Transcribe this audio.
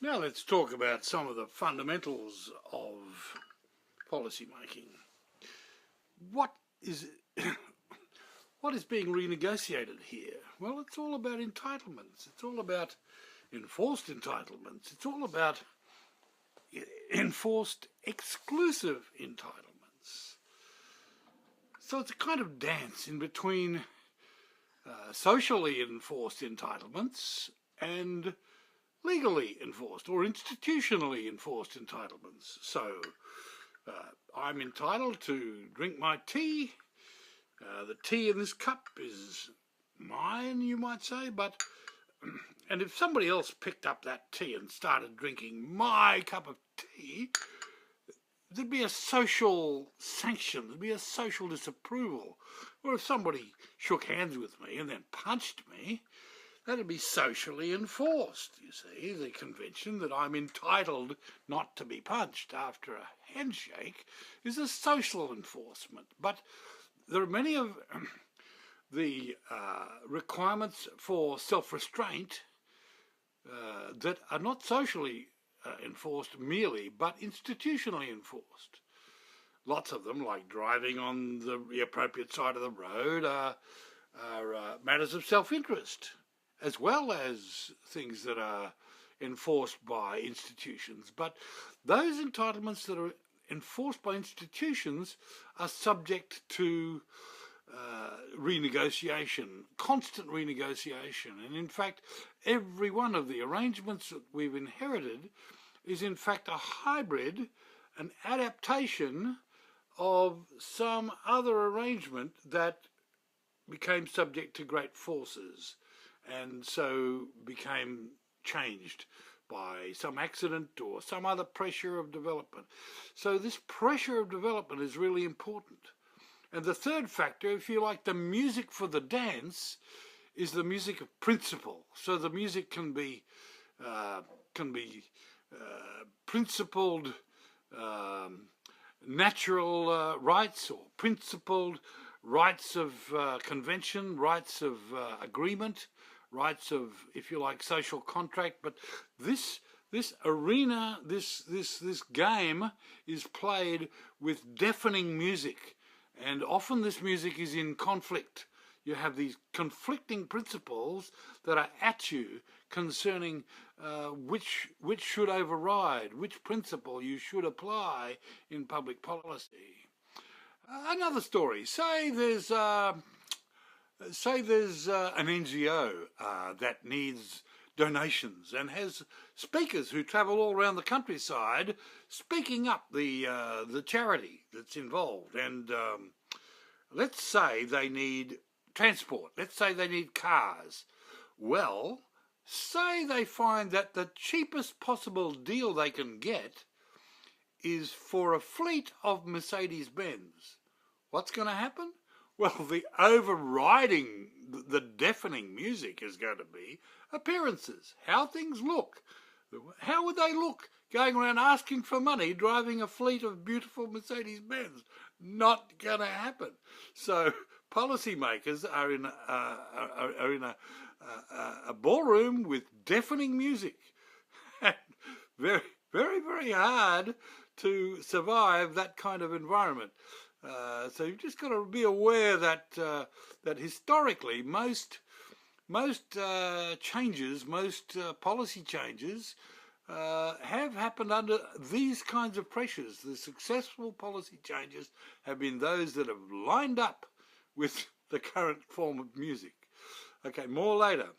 Now let's talk about some of the fundamentals of policy making. What is what is being renegotiated here? Well, it's all about entitlements. It's all about enforced entitlements. It's all about enforced exclusive entitlements. So it's a kind of dance in between socially enforced entitlements and legally enforced or institutionally enforced entitlements. So I'm entitled to drink my tea. The tea in this cup is mine, you might say, and if somebody else picked up that tea and started drinking my cup of tea, there'd be a social sanction, there'd be a social disapproval. Or if somebody shook hands with me and then punched me, that'd be socially enforced, you see. The convention that I'm entitled not to be punched after a handshake is a social enforcement. But there are many of the requirements for self-restraint that are not socially enforced merely, but institutionally enforced. Lots of them, like driving on the appropriate side of the road, are matters of self-interest, as well as things that are enforced by institutions. But those entitlements that are enforced by institutions are subject to renegotiation, constant renegotiation. And in fact, every one of the arrangements that we've inherited is in fact a hybrid, an adaptation of some other arrangement that became subject to great forces and so became changed by some accident or some other pressure of development. So this pressure of development is really important. And the third factor, if you like, the music for the dance is the music of principle. So the music can be principled natural rights or principled rights of convention, rights of agreement, rights of, if you like, social contract. But this arena, this game is played with deafening music. And often this music is in conflict. You have these conflicting principles that are at you concerning which should override, which principle you should apply in public policy. Another story. Say there's an NGO that needs donations and has speakers who travel all around the countryside speaking up the charity that's involved. And let's say they need transport. Let's say they need cars. Well, say they find that the cheapest possible deal they can get is for a fleet of Mercedes-Benz. What's going to happen? Well, the overriding, the deafening music is going to be appearances, how things look. How would they look going around asking for money, driving a fleet of beautiful Mercedes-Benz? Not going to happen. So policymakers are in a ballroom with deafening music. Very, very, very hard to survive that kind of environment. So you've just got to be aware that that historically most changes, most policy changes have happened under these kinds of pressures. The successful policy changes have been those that have lined up with the current form of music. Okay, more later.